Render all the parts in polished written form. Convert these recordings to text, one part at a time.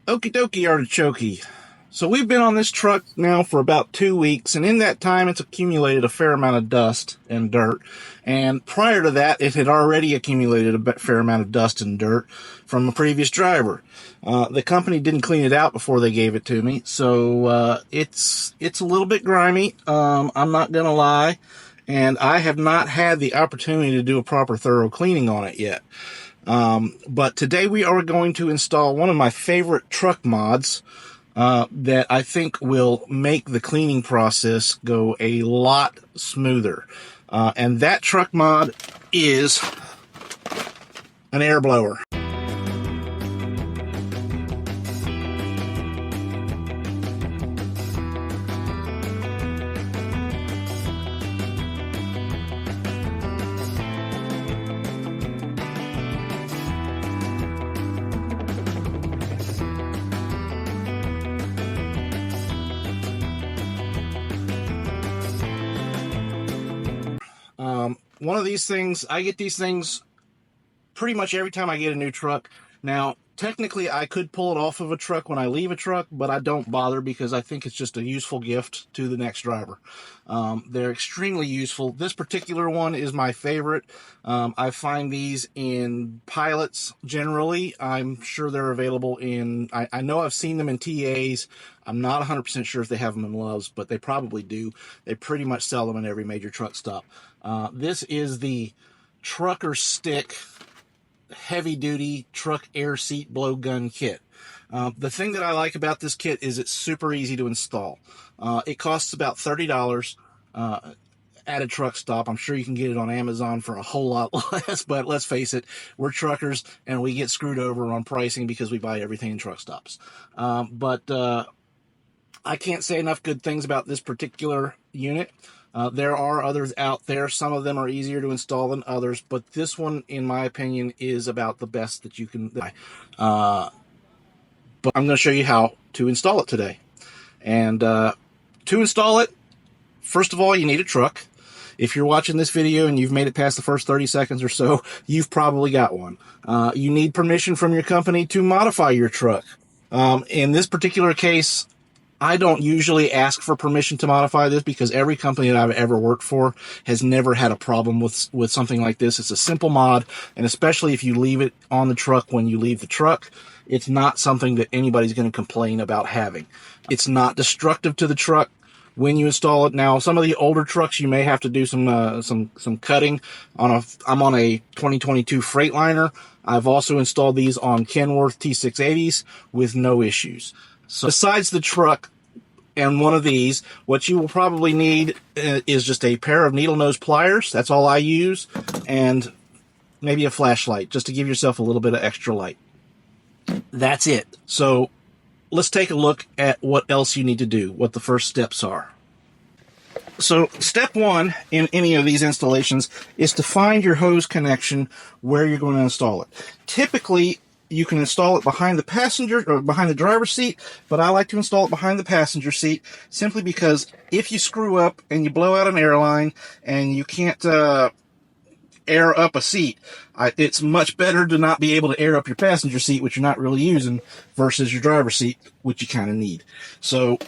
Okie dokie artichoke. So we've been on this truck now for about 2 weeks, and in that time it's accumulated a fair amount of dust and dirt. And prior to that, it had already accumulated a fair amount of dust and dirt from a previous driver. The company didn't clean it out before they gave it to me, so it's a little bit grimy. I'm not gonna lie, and I have not had the opportunity to do a proper thorough cleaning on it yet. But today we are going to install one of my favorite truck mods that I think will make the cleaning process go a lot smoother. And that truck mod is an air blower. One of these things, I get these things pretty much every time I get a new truck. Now, technically, I could pull it off of a truck when I leave a truck, but I don't bother because I think it's just a useful gift to the next driver. They're extremely useful. This particular one is my favorite. I find these in pilots generally. I'm sure they're available in, I know I've seen them in TAs. I'm not 100% sure if they have them in Loves, but they probably do. They pretty much sell them in every major truck stop. This is the Trucker Stick heavy duty truck air seat blowgun kit. The thing that I like about this kit is it's super easy to install. It costs about $30 at a truck stop. I'm sure you can get it on Amazon for a whole lot less, but let's face it, we're truckers and we get screwed over on pricing because we buy everything in truck stops. I can't say enough good things about this particular unit. There are others out there. Some of them are easier to install than others, but this one, in my opinion, is about the best that you can buy. But I'm going to show you how to install it today. And to install it, first of all, you need a truck. If you're watching this video and you've made it past the first 30 seconds or so, you've probably got one. You need permission from your company to modify your truck. In this particular case, I don't usually ask for permission to modify this because every company that I've ever worked for has never had a problem with something like this. It's a simple mod, and especially if you leave it on the truck when you leave the truck, it's not something that anybody's going to complain about having. It's not destructive to the truck when you install it. Now, some of the older trucks, you may have to do some cutting. I'm on a 2022 Freightliner. I've also installed these on Kenworth T680s with no issues. So besides the truck and one of these, what you will probably need is just a pair of needle nose pliers. That's all I use. And maybe a flashlight just to give yourself a little bit of extra light. That's it. So let's take a look at what else you need to do, what the first steps are. So step one in any of these installations is to find your hose connection where you're going to install it. Typically, you can install it behind the passenger or behind the driver's seat, but I like to install it behind the passenger seat simply because if you screw up and you blow out an airline and you can't air up a seat, it's much better to not be able to air up your passenger seat, which you're not really using, versus your driver's seat, which you kind of need. So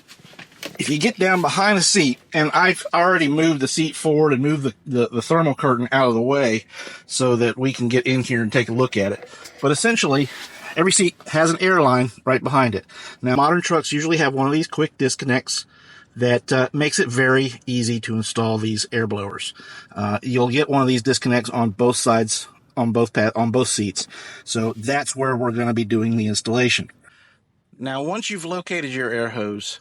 if you get down behind the seat, and I've already moved the seat forward and moved the thermal curtain out of the way so that we can get in here and take a look at it. But essentially, every seat has an airline right behind it. Now, modern trucks usually have one of these quick disconnects that makes it very easy to install these air blowers. You'll get one of these disconnects on both sides, on both seats. So that's where we're going to be doing the installation. Now, once you've located your air hose,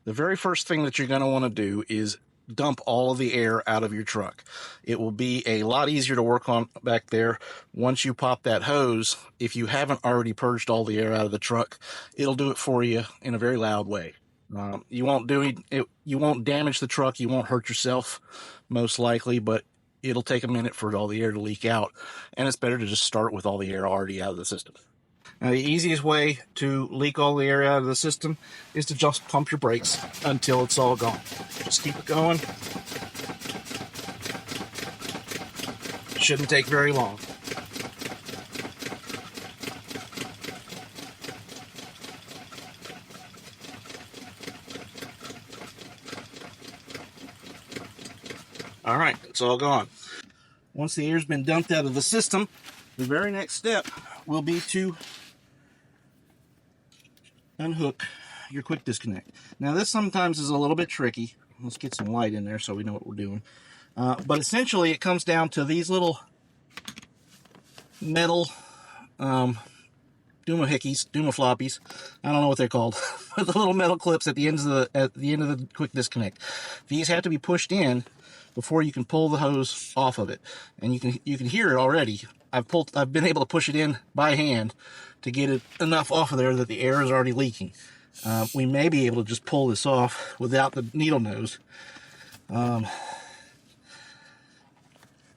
the very first thing that you're going to want to do is dump all of the air out of your truck. It will be a lot easier to work on back there once you pop that hose. If you haven't already purged all the air out of the truck, it'll do it for you in a very loud way. You won't damage the truck, you won't hurt yourself most likely, but it'll take a minute for all the air to leak out, and it's better to just start with all the air already out of the system. Now, the easiest way to leak all the air out of the system is to just pump your brakes until it's all gone. Just keep it going. Shouldn't take very long. All right, it's all gone. Once the air's been dumped out of the system, the very next step will be to unhook your quick disconnect. Now this sometimes is a little bit tricky. Let's get some light in there so we know what we're doing. But essentially it comes down to these little metal Duma floppies. I don't know what they're called. The little metal clips at the end of the quick disconnect. These have to be pushed in before you can pull the hose off of it. And you can hear it already. I've been able to push it in by hand to get it enough off of there that the air is already leaking. We may be able to just pull this off without the needle nose.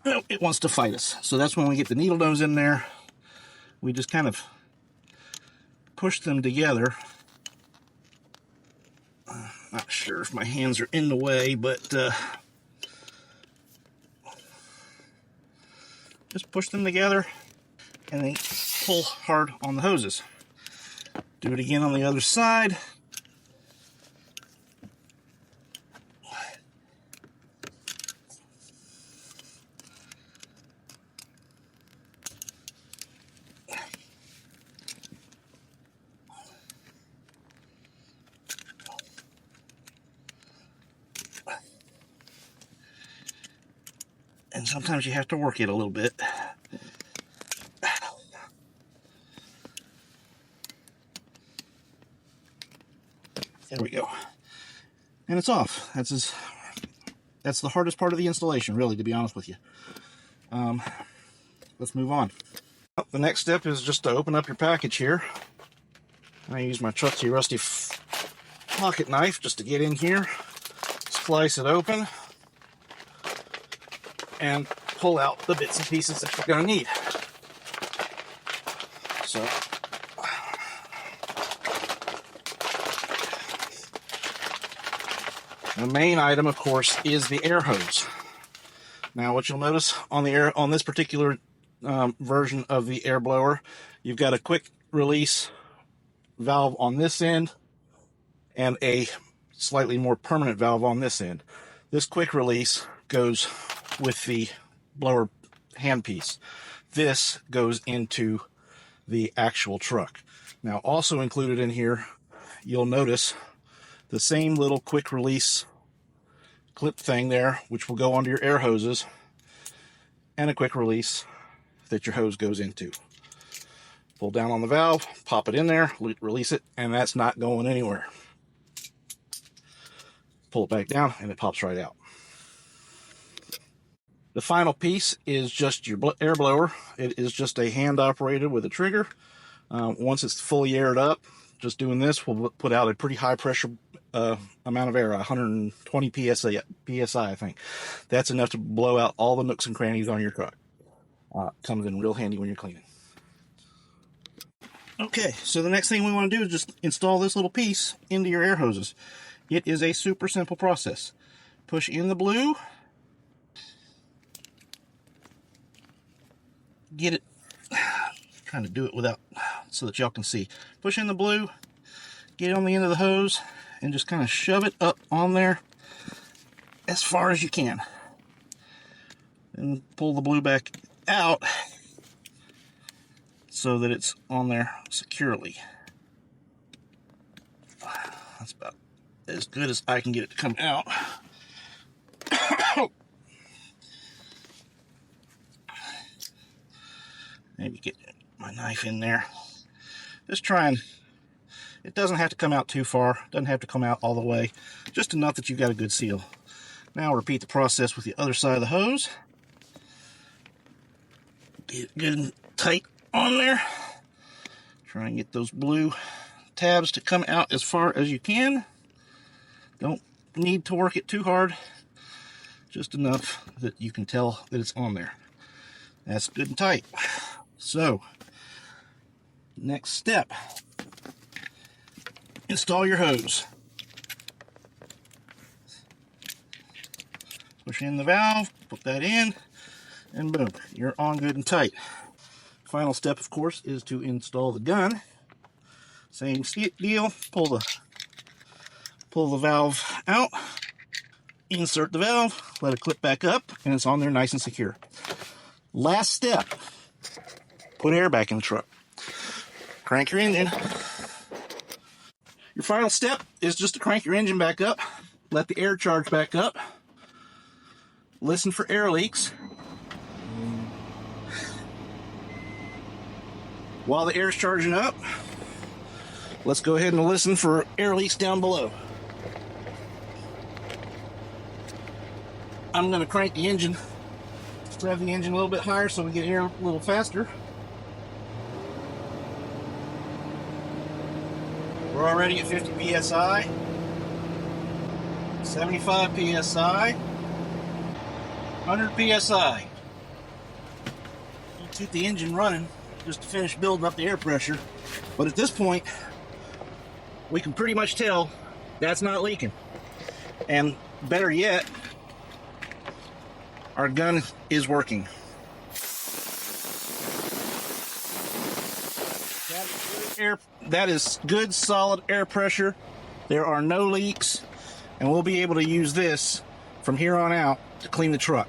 It wants to fight us. So that's when we get the needle nose in there. We just kind of push them together. Not sure if my hands are in the way, but just push them together and then pull hard on the hoses. Do it again on the other side. And sometimes you have to work it a little bit. There we go. And it's off. That's the hardest part of the installation, really, to be honest with you. Let's move on. The next step is just to open up your package here. I use my trusty rusty pocket knife just to get in here, slice it open, and pull out the bits and pieces that you're going to need. So, the main item, of course, is the air hose. Now, what you'll notice on this particular version of the air blower, you've got a quick release valve on this end and a slightly more permanent valve on this end. This quick release goes with the blower handpiece. This goes into the actual truck. Now, also included in here, you'll notice the same little quick release clip thing there, which will go onto your air hoses, and a quick release that your hose goes into. Pull down on the valve, pop it in there, release it, and that's not going anywhere. Pull it back down, and it pops right out. The final piece is just your air blower. It is just a hand operated with a trigger. Once it's fully aired up, just doing this will put out a pretty high pressure amount of air, 120 psi, I think. That's enough to blow out all the nooks and crannies on your truck. Comes in real handy when you're cleaning. Okay, so the next thing we want to do is just install this little piece into your air hoses. It is a super simple process. Push in the blue. Get it, trying to do it without, so that y'all can see. Push in the blue, get it on the end of the hose, and just kind of shove it up on there as far as you can. And pull the blue back out so that it's on there securely. That's about as good as I can get it to come out. Maybe get my knife in there. Just try and, it doesn't have to come out too far, doesn't have to come out all the way, just enough that you've got a good seal. Now repeat the process with the other side of the hose. Get it good and tight on there. Try and get those blue tabs to come out as far as you can. Don't need to work it too hard, just enough that you can tell that it's on there. That's good and tight. So, next step, install your hose. Push in the valve, put that in, and boom, you're on good and tight. Final step, of course, is to install the gun. Same deal, pull the valve out, insert the valve, let it clip back up, and it's on there nice and secure. Last step, put air back in the truck. Crank your engine. Your final step is just to crank your engine back up, let the air charge back up, listen for air leaks. While the air is charging up, let's go ahead and listen for air leaks down below. I'm going to crank the engine, rev the engine a little bit higher so we get air a little faster. We're already at 50 psi, 75 psi, 100 psi. You keep the engine running just to finish building up the air pressure. But at this point, we can pretty much tell that's not leaking. And better yet, our gun is working. That is good, solid air pressure. There are no leaks, and we'll be able to use this from here on out to clean the truck.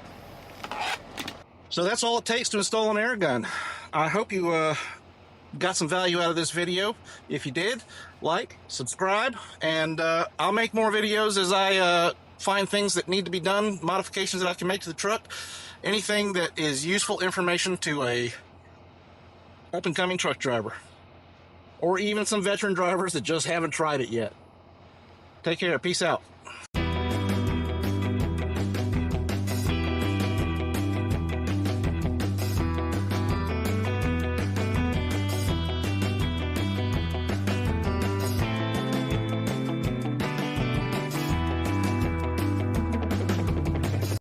So that's all it takes to install an air gun. I hope you got some value out of this video. If you did, like, subscribe, and I'll make more videos as I find things that need to be done, modifications that I can make to the truck, anything that is useful information to a up-and-coming truck driver, or even some veteran drivers that just haven't tried it yet. Take care. Peace out.